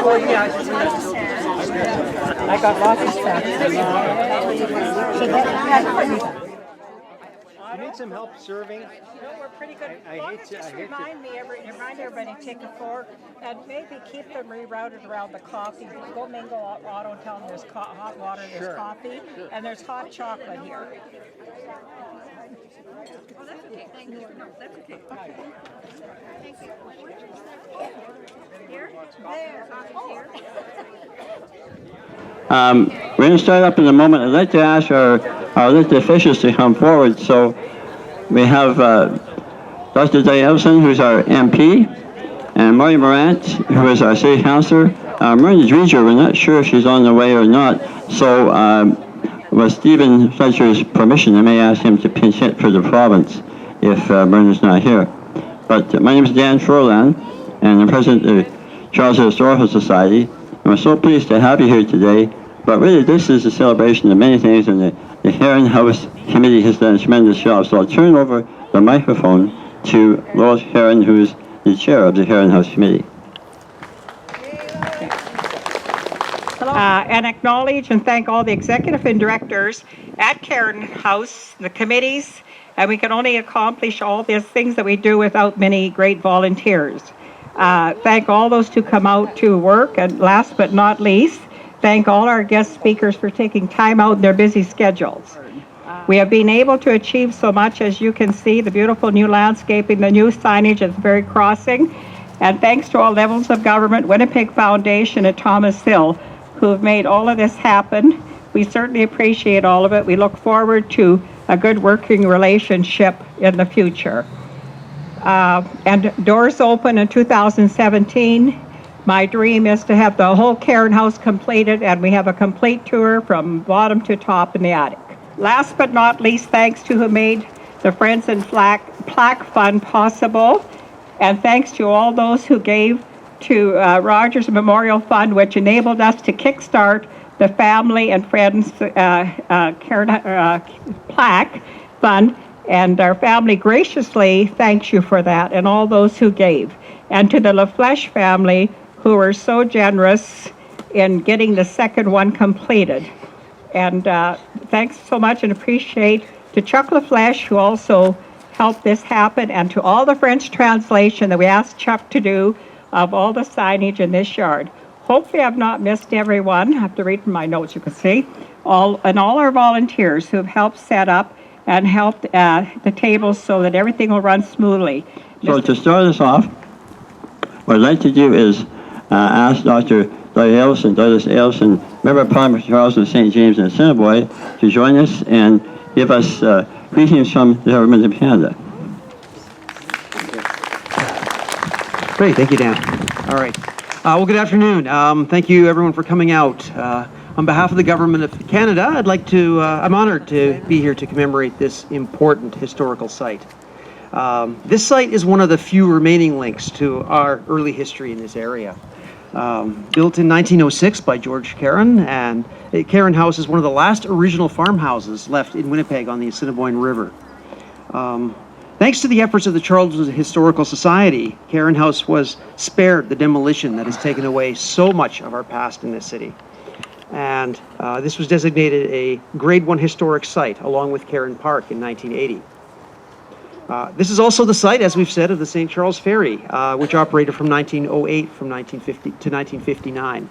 I got lots of stuff. You need some help serving? No, we're pretty good. Just remind everybody to take a fork and maybe keep them rerouted around the coffee. Go Mingo Auto and tell them there's hot water, there's coffee, and there's hot chocolate here. Oh, that's okay. Thank you. No, that's okay. Okay. Thank you. Here? There. Here. We're going to start up in a moment. I'd like to ask our elected officials to come forward. So we have Dr. Diane Ellison, who's our MP, and Marty Morant, who is our city councilor. Miranda Dreger, we're not sure if she's on the way or not. So with Stephen Fletcher's permission, I may ask him to pinch hit for the province if Miranda's not here. But my name is Dan Furlan, and I'm president of the Charleston Historical Society. And we're so pleased to have you here today. But really, this is a celebration of many things, and the Caron House Committee has done a tremendous job. So I'll turn over the microphone to Lois Caron, who's the chair of the Caron House Committee. And acknowledge and thank all the executive and directors at Caron House, the committees, and we can only accomplish all these things that we do without many great volunteers. Thank all those who come out to work, and last but not least, thank all our guest speakers for taking time out in their busy schedules. We have been able to achieve so much, as you can see, the beautiful new landscaping, the new signage at the Ferry Crossing, and thanks to all levels of government, Winnipeg Foundation and Thomas Hill, who have made all of this happen. We certainly appreciate all of it. We look forward to a good working relationship in the future. And doors open in 2017. My dream is to have the whole Caron House completed, and we have a complete tour from bottom to top in the attic. Last but not least, thanks to who made the Friends and Plaque Fund possible, and thanks to all those who gave to Rogers Memorial Fund, which enabled us to kickstart the Family and Friends Plaque Fund, and our family graciously thanks you for that, and all those who gave. And to the LaFleche family, who were so generous in getting the second one completed. And thanks so much, and appreciate to Chuck LaFleche, who also helped this happen, and to all the French translation that we asked Chuck to do of all the signage in this yard. Hopefully I've not missed everyone. I have to read from my notes, you can see. All our volunteers who have helped set up and helped the tables so that everything will run smoothly. So to start us off, what I'd like to do is ask Dr. Douglas Ellison, member of Parliament for Charleston, St. James, and Assiniboine, to join us and give us greetings from the government of Canada. Great, thank you, Dan. All right. Well, good afternoon. Thank you, everyone, for coming out. On behalf of the government of Canada, I'm honored to be here to commemorate this important historical site. This site is one of the few remaining links to our early history in this area. Built in 1906 by George Caron, and Caron House is one of the last original farmhouses left in Winnipeg on the Assiniboine River. Thanks to the efforts of the Charleston Historical Society, Caron House was spared the demolition that has taken away so much of our past in this city. And this was designated a Grade 1 historic site along with Caron Park in 1980. This is also the site, as we've said, of the St. Charles Ferry, which operated from 1908 from 1950 to 1959.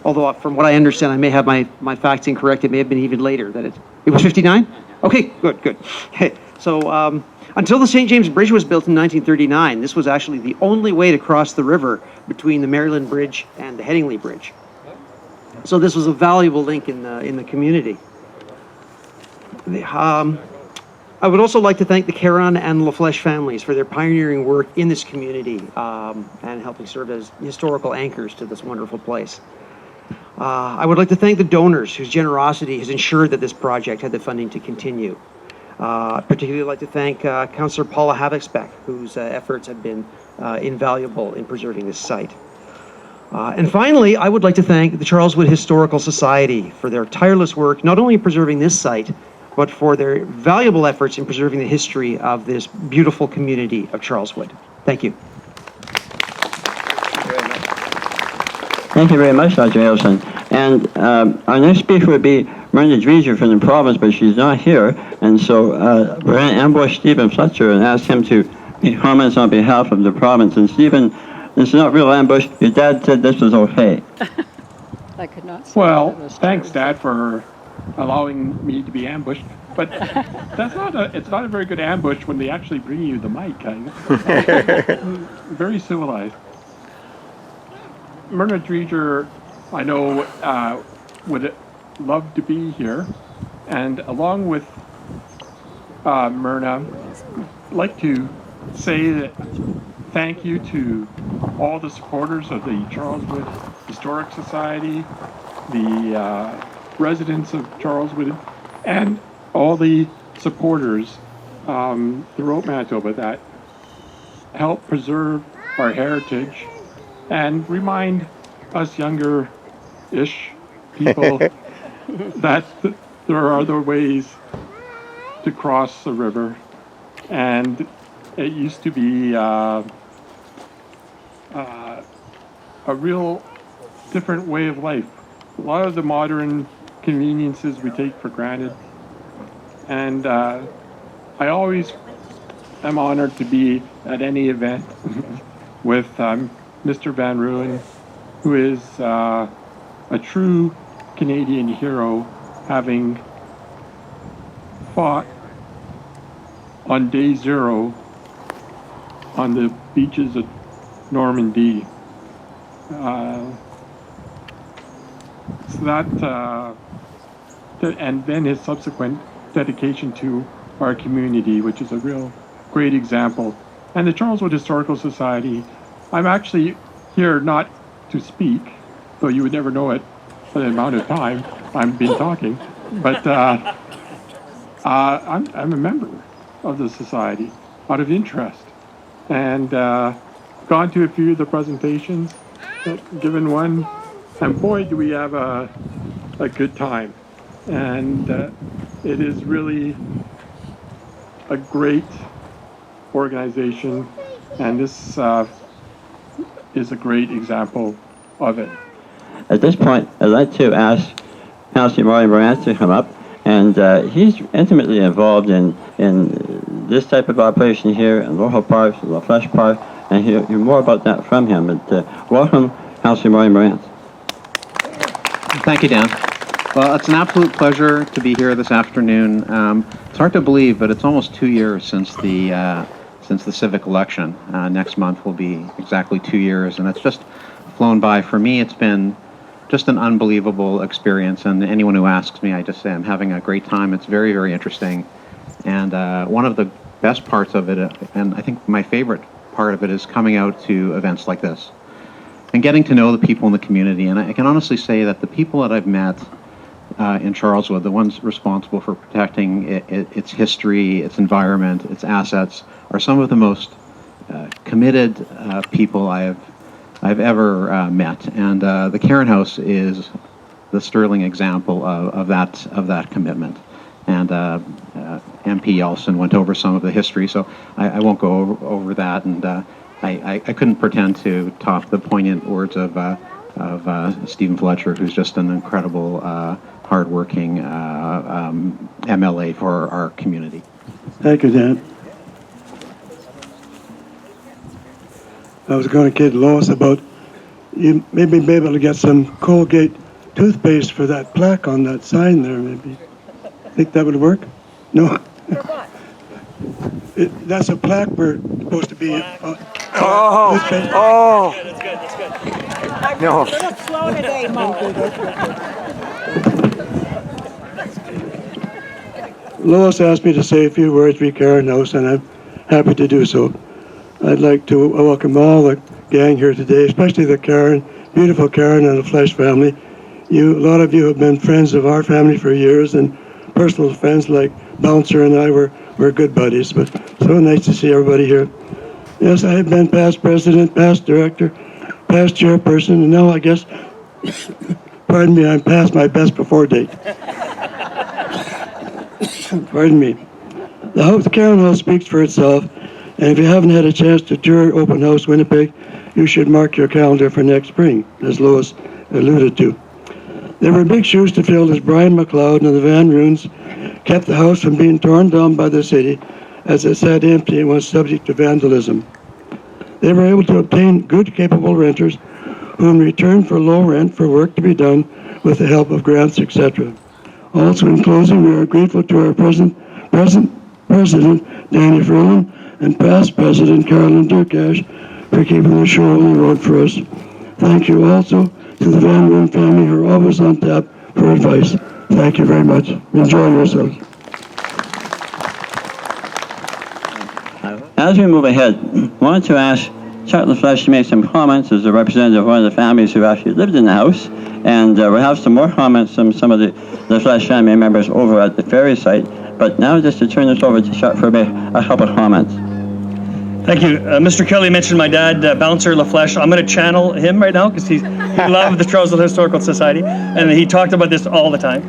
Although from what I understand, I may have my facts incorrect, it may have been even later. It was 59? Okay, good. So until the St. James Bridge was built in 1939, this was actually the only way to cross the river between the Maryland Bridge and the Headingley Bridge. So this was a valuable link in the community. I would also like to thank the Caron and LaFleche families for their pioneering work in this community and helping serve as historical anchors to this wonderful place. I would like to thank the donors whose generosity has ensured that this project had the funding to continue. I'd particularly like to thank Councillor Paula Havixbeck, whose efforts have been invaluable in preserving this site. And finally, I would like to thank the Charleswood Historical Society for their tireless work, not only in preserving this site, but for their valuable efforts in preserving the history of this beautiful community of Charleswood. Thank you. Thank you very much, Dr. Nielsen. And our next speaker would be Miranda Dreger from the province, but she's not here. And so we're going to ambush Stephen Fletcher and ask him to make comments on behalf of the province. And Stephen, this is not real ambush. Your dad said this was okay. I could not say Well, that it was thanks, true. Dad, for allowing me to be ambushed. But it's not a very good ambush when they actually bring you the mic. Very civilized. Myrna Dreger, I know, would love to be here. And along with Myrna, I'd like to say that thank you to all the supporters of the Charleswood Historic Society, the residents of Charleswood, and all the supporters throughout Manitoba that help preserve our heritage and remind us younger-ish people that there are other ways to cross the river. And it used to be a real different way of life. A lot of the modern conveniences we take for granted. And I always am honored to be at any event with Mr. Van Ruin, who is a true Canadian hero, having fought on day zero on the beaches of Normandy. And then his subsequent dedication to our community, which is a real great example. And the Charleswood Historical Society, I'm actually here not to speak, though you would never know it for the amount of time I've been talking, but I'm a member of the society out of interest, and gone to a few of the presentations, given one, and boy, do we have a good time. And it is really a great organization, and this is a great example of it. At this point, I'd like to ask Councillor Murray Morant to come up, and he's intimately involved in this type of operation here in Local Park, La Flèche Park, and hear more about that from him. But welcome, Councillor Murray Morant. Thank you, Dan. Well, it's an absolute pleasure to be here this afternoon. It's hard to believe, but it's almost 2 years since the civic election. Next month will be exactly 2 years, and it's just flown by. For me, it's been just an unbelievable experience, and anyone who asks me, I just say I'm having a great time. It's very, very interesting, and one of the best parts of it, and I think my favorite part of it, is coming out to events like this and getting to know the people in the community. And I can honestly say that the people that I've met in Charleswood, the ones responsible for protecting its history, its environment, its assets, are some of the most committed people I've ever met. And the Caron House is the sterling example of that commitment. And MP Yeltsin went over some of the history, so I won't go over that. And I couldn't pretend to top the poignant words of Stephen Fletcher, who's just an incredible, hardworking MLA for our community. Thank you, Dan. I was going to kid Lois about you maybe be able to get some Colgate toothpaste for that plaque on that sign there, maybe. Think that would work? No? That's a plaque we're supposed to be... toothpaste. Oh! No. A little slow today, Mo. Lois asked me to say a few words for Caron House, and I'm happy to do so. I'd like to welcome all the gang here today, especially the Caron, beautiful Caron and the Flesh family. A lot of you have been friends of our family for years, and personal friends like Bouncer and I were good buddies, but so nice to see everybody here. Yes, I have been past president, past director, past chairperson, and now I guess, pardon me, I'm past my best before date. Pardon me. The Caron House speaks for itself, and if you haven't had a chance to tour Open House Winnipeg, you should mark your calendar for next spring, as Lois alluded to. There were big shoes to fill as Brian McLeod and the Van Roons kept the house from being torn down by the city as it sat empty and was subject to vandalism. They were able to obtain good, capable renters who in return for low rent for work to be done with the help of grants, etc. Also, in closing, we are grateful to our present President, Danny Furlan, and past President, Carolyn Durkash, for keeping the show on the road for us. Thank you also to the Van Roon family who are always on tap for advice. Thank you very much. Enjoy yourselves. As we move ahead, I wanted to ask Chuck LaFleche to make some comments as a representative of one of the families who actually lived in the house, and we'll have some more comments from some of the LaFleche family members over at the ferry site. But now just to turn this over to Chuck for a couple of comments. Thank you. Mr. Kelly mentioned my dad, Bouncer LaFleche. I'm going to channel him right now because he loved the Charlesville Historical Society, and he talked about this all the time.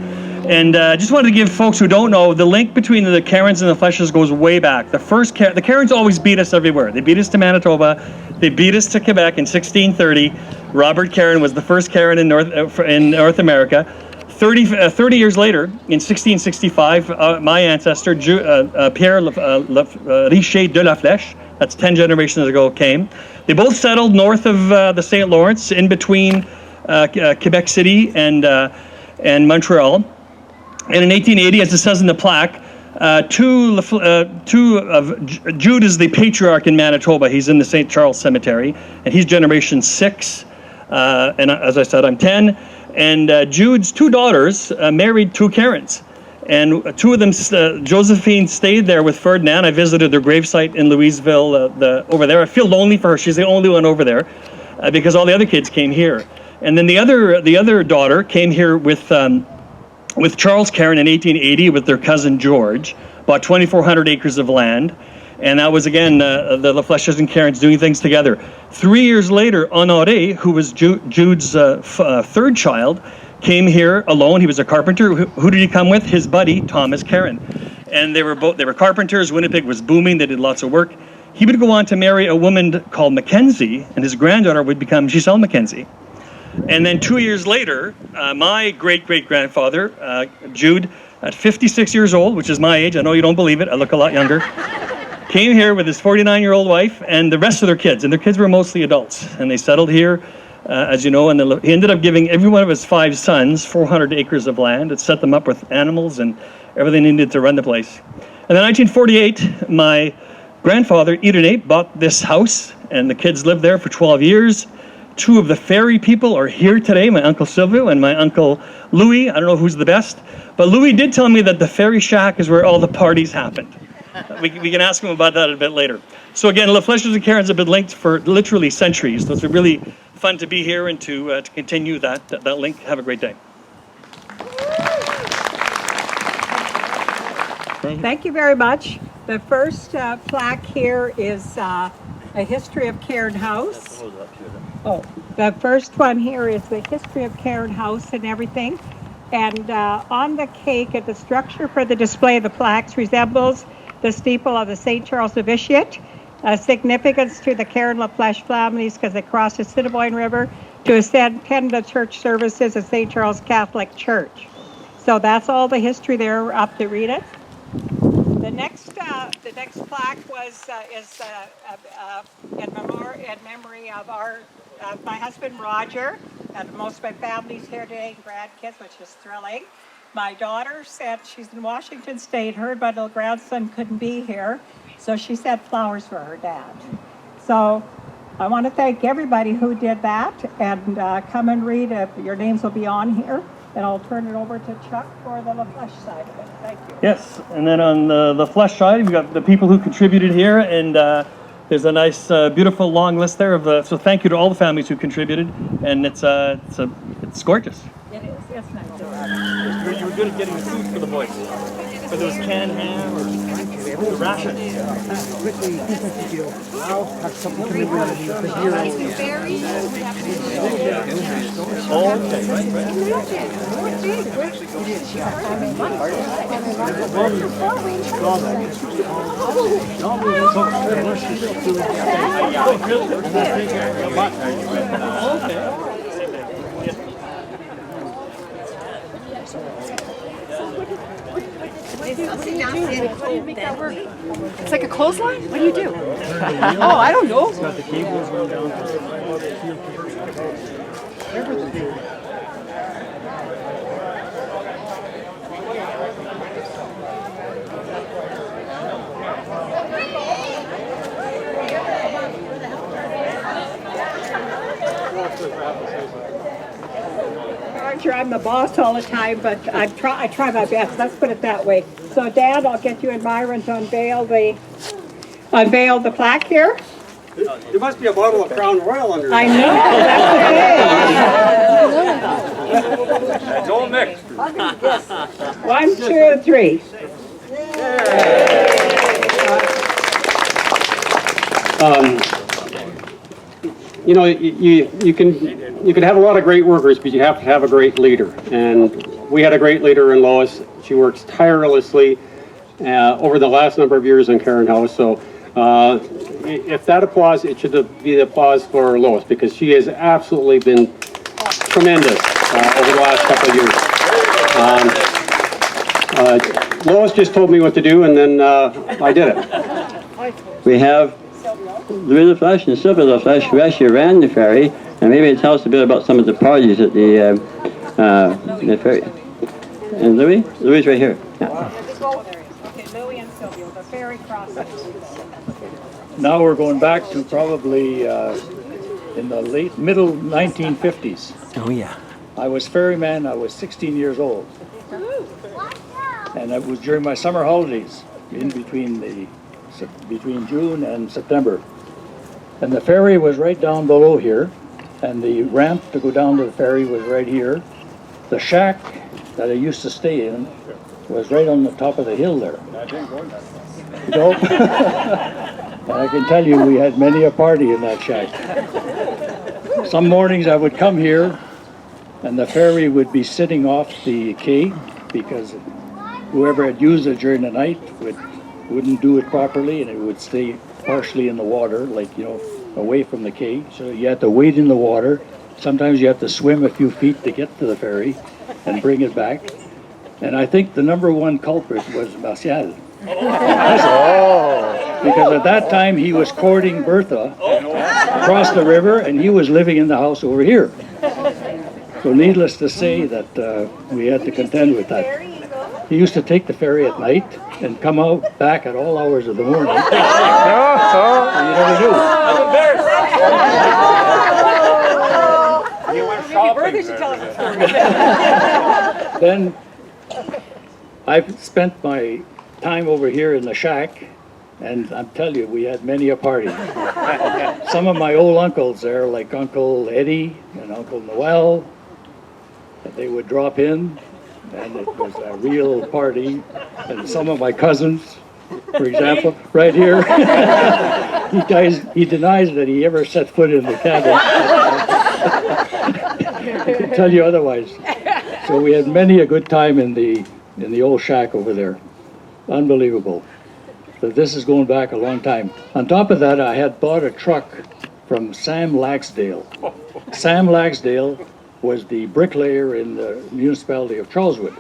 And just wanted to give folks who don't know, the link between the Carons and the Fleshes goes way back. The Carons always beat us everywhere. They beat us to Manitoba. They beat us to Quebec in 1630. Robert Caron was the first Caron in North America. 30 years later, in 1665, my ancestor, Pierre Richer de la Flèche, that's 10 generations ago, came. They both settled north of the St. Lawrence, in between Quebec City and Montreal. And in 1880, as it says in the plaque, Jude is the patriarch in Manitoba. He's in the St. Charles Cemetery, and he's generation 6. And as I said, I'm 10. And Jude's 2 daughters married 2 Carons. And 2 of them, Josephine stayed there with Ferdinand. I visited their gravesite in Louisville over there. I feel lonely for her. She's the only one over there because all the other kids came here. And then the other daughter came here with Charles Caron in 1880 with their cousin George, bought 2,400 acres of land. And that was, again, the LaFleches and Carons doing things together. 3 years later, Honoré, who was Jude's 3rd child, came here alone. He was a carpenter. Who did he come with? His buddy, Thomas Caron. And they were carpenters. Winnipeg was booming. They did lots of work. He would go on to marry a woman called Mackenzie, and his granddaughter would become Giselle Mackenzie. And then 2 years later, my great-great-grandfather, Jude, at 56 years old, which is my age, I know you don't believe it, I look a lot younger, came here with his 49-year-old wife and the rest of their kids. And their kids were mostly adults. And they settled here, as you know, and he ended up giving every one of his 5 sons 400 acres of land. It set them up with animals and everything they needed to run the place. And in 1948, my grandfather, Irenae, bought this house, and the kids lived there for 12 years. 2 of the ferry people are here today, my Uncle Silvio and my Uncle Louis. I don't know who's the best, but Louis did tell me that the ferry shack is where all the parties happened. We can ask him about that a bit later. So again, LaFleches and Carons have been linked for literally centuries. So it's really fun to be here and to continue that link. Have a great day. Thank you very much. The first plaque here is a history of Caron House. Oh, the first one here is the history of Caron House and everything. And on the cake, the structure for the display of the plaques resembles the steeple of the St. Charles Novitiate. Significance to the Caron LaFleche families because they crossed the Assiniboine River to attend the church services at St. Charles Catholic Church. So that's all the history there. We're up to read it. The next plaque is in memory of my husband Roger, and most of my family's here today, grandkids, which is thrilling. My daughter said she's in Washington State. Her my little grandson couldn't be here, so she sent flowers for her dad. So I want to thank everybody who did that, and come and read. Your names will be on here, and I'll turn it over to Chuck for the LaFleche side of it. Thank you. Yes, and then on the LaFleche side, we've got the people who contributed here, and there's a nice, beautiful long list there of. So thank you to all the families who contributed, and it's gorgeous. It is. You were good at getting the food for the boys. Whether it was canned ham or rations. It's like a clothesline? What do you do? Oh, I don't know. I'm sure I'm the boss all the time, but I try my best. Let's put it that way. So, Dad, I'll get you and Myron to unveil the plaque here. There must be a bottle of Crown Royal under I there. know. That's Don't mix. okay. 1, 2, 3. You know, you can have a lot of great workers, but you have to have a great leader. And we had a great leader in Lois. She works tirelessly over the last number of years in Caron House. So if that applause, it should be the applause for Lois, because she has absolutely been tremendous over the last couple of years. Lois just told me what to do, and then I did it. We have Louis the Flesh and Silver the Flesh, who actually ran the ferry, and maybe tell us a bit about some of the parties at the ferry. And Louis right here. Yeah. Okay, Louis and Sylvia, the ferry crossing. Now we're going back to probably in the middle 1950s. Oh, yeah. I was ferryman. I was 16 years old, and it was during my summer holidays, in between June and September. And the ferry was right down below here, and the ramp to go down to the ferry was right here. The shack that I used to stay in was right on the top of the hill there. Nope. And I can tell you, we had many a party in that shack. Some mornings I would come here, and the ferry would be sitting off the quay, because whoever had used it during the night wouldn't do it properly, and it would stay partially in the water, like, you know, away from the quay. So you had to wait in the water. Sometimes you have to swim a few feet to get to the ferry and bring it back. And I think the number one culprit was Martial. Because at that time he was courting Bertha across the river, and he was living in the house over here. So needless to say that we had to contend with that. He used to take the ferry at night and come out back at all hours of the morning. And you never knew. I'm embarrassed. You went shopping. Then I've spent my time over here in the shack, and I'm telling you, we had many a party. Some of my old uncles there, like Uncle Eddie and Uncle Noel, they would drop in, and it was a real party. And some of my cousins, for example, right here, he denies that he ever set foot in the cabin. I can tell you otherwise. So we had many a good time in the old shack over there. Unbelievable. So this is going back a long time. On top of that, I had bought a truck from Sam Laxdale. Sam Laxdale was the bricklayer in the municipality of Charleswood.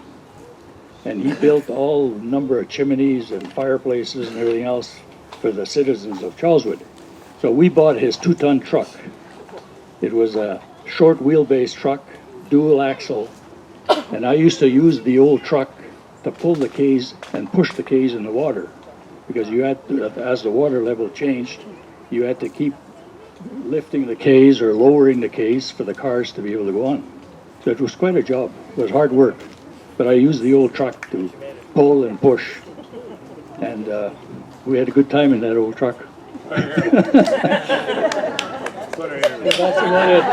And he built all number of chimneys and fireplaces and everything else for the citizens of Charleswood. So we bought his 2-ton truck. It was a short wheelbase truck, dual axle. And I used to use the old truck to pull the quays and push the quays in the water. Because you had to, as the water level changed, you had to keep lifting the quays or lowering the quays for the cars to be able to go on. So it was quite a job. It was hard work. But I used the old truck to pull and push. And we had a good time in that old truck. That's about it.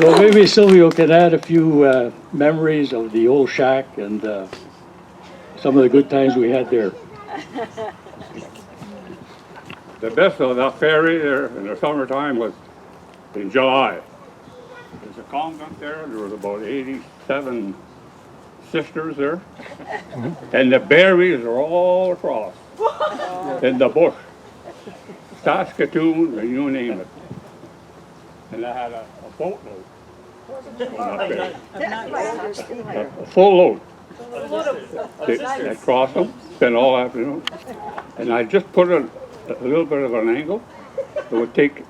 So maybe Silvio can add a few memories of the old shack and some of the good times we had there. The best of that ferry there in the summertime was in July. There's a convent there. There was about 87 sisters there. And the berries are all across in the bush. Saskatoon, you name it. And I had a boatload. A full load. They crossed them, spent all afternoon. And I just put a little bit of an angle. It would take,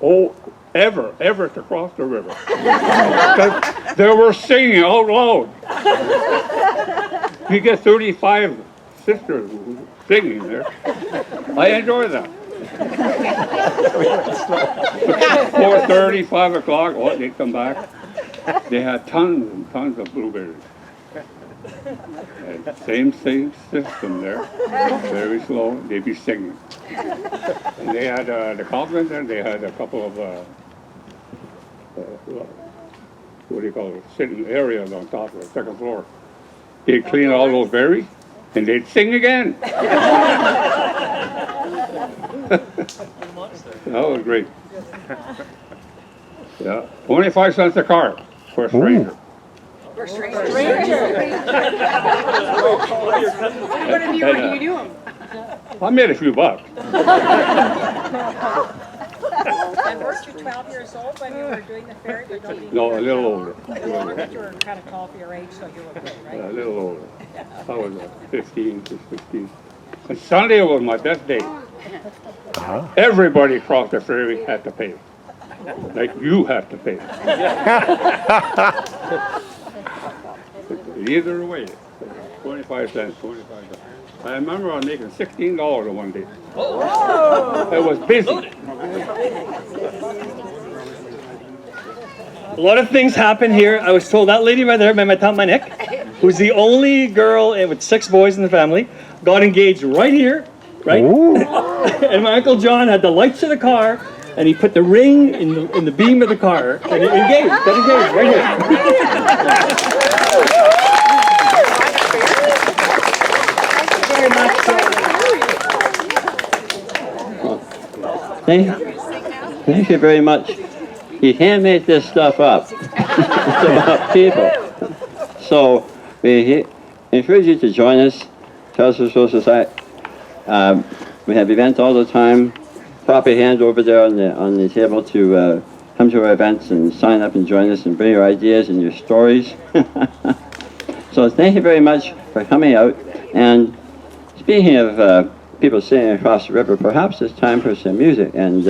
ever to cross the river. Because they were singing out loud. You get 35 sisters singing there. I enjoy that. 4:30, 5 o'clock, they'd come back. They had tons and tons of blueberries. And same system there. Very slow, they'd be singing. And they had the convent there, they had a couple of what do you call it, sitting areas on top of the second floor. They'd clean all those berries and they'd sing again. That was great. Yeah, 25 cents a car for a stranger. For strangers. What have you, what do you do? I made a few bucks. And weren't you 12 years old when you were doing the ferry? But nobody No, a little older. But you were kind of tall for your age, so you were good, right? A little older. I was 15, 16. And Sunday was my best day. Everybody across the ferry had to pay. Like you have to pay. Either way, 25 cents, 25 cents. I remember I was making $16 in one day. It was busy. A lot of things happen here. I was told that lady right there, my Tante Nick, who's the only girl with 6 boys in the family, got engaged right here, right? And my Uncle John had the lights of the car, and he put the ring in the beam of the car, and he got engaged right here. Thank you very much. He handmade this stuff up. It's about people. So we encourage you to join us, Charles Social Society. We have events all the time. Pop a hand over there on the table to come to our events and sign up and join us and bring your ideas and your stories. So thank you very much for coming out. And speaking of people sitting across the river, perhaps it's time for some music. And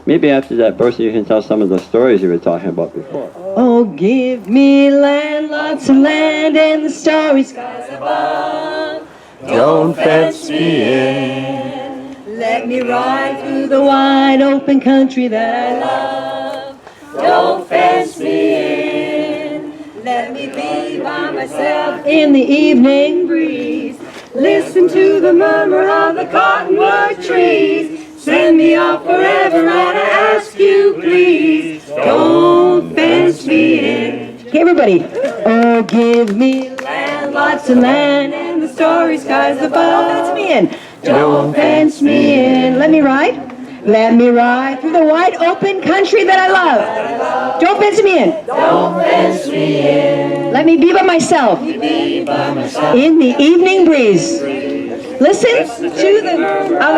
maybe after that, Bertha, you can tell some of the stories you were talking about before. Oh, give me land, lots of land, and the starry skies above. Don't fence me in. Let me ride through the wide open country that I love. Don't fence me in. Let me be by myself in the evening breeze. Listen to the murmur of the cottonwood trees. Send me off forever and I ask you please. Don't fence me in. Okay, everybody. Oh, give me land, lots of land, and the starry skies above. Fence me in. Don't fence me in. Let me ride. Let me ride through the wide open country that I love. Don't fence me in. Don't fence me in. Let me be by myself. In the evening breeze. Listen to the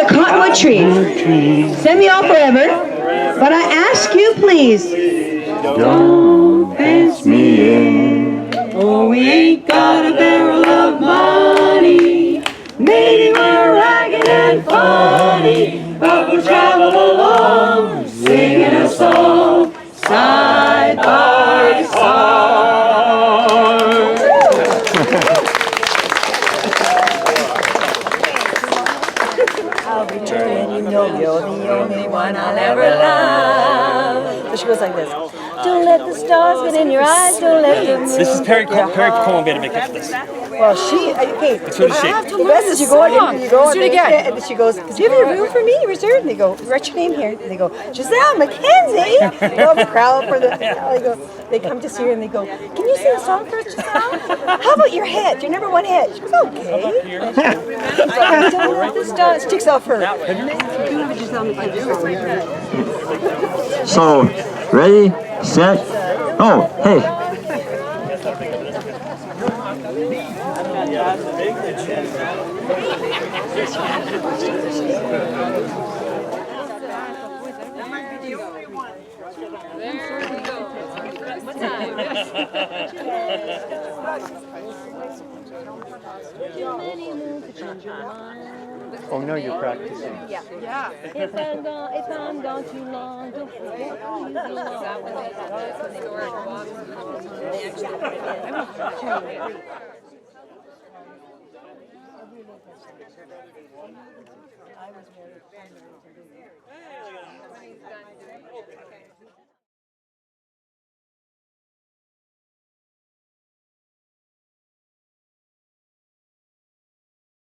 cottonwood trees. Send me off forever, but I ask you please. Don't fence me in. Oh, we ain't got a barrel of money. Maybe we're ragged and funny, but we'll travel along, singing a song, side by side. I'll return and you know you're the only one I'll ever love. So she goes like this. Don't let let the stars get in your eyes, don't let them move. This is Perry Como made a make up this. Well, she, okay. So does she. The best is you go in, you go Let's do it again. and she goes, do you have a room for me reserved? And they go, write your name here. And they go, Giselle McKenzie. They all crowd for the, they come to see her and they go, can you sing a song for us, Giselle? How about your hit, your number one hit? She goes, okay. I don't know this does. Sticks off her. So, ready, set, oh, hey. Oh no, you're practicing. Yeah. If I'm gone too long, don't forget who you belong.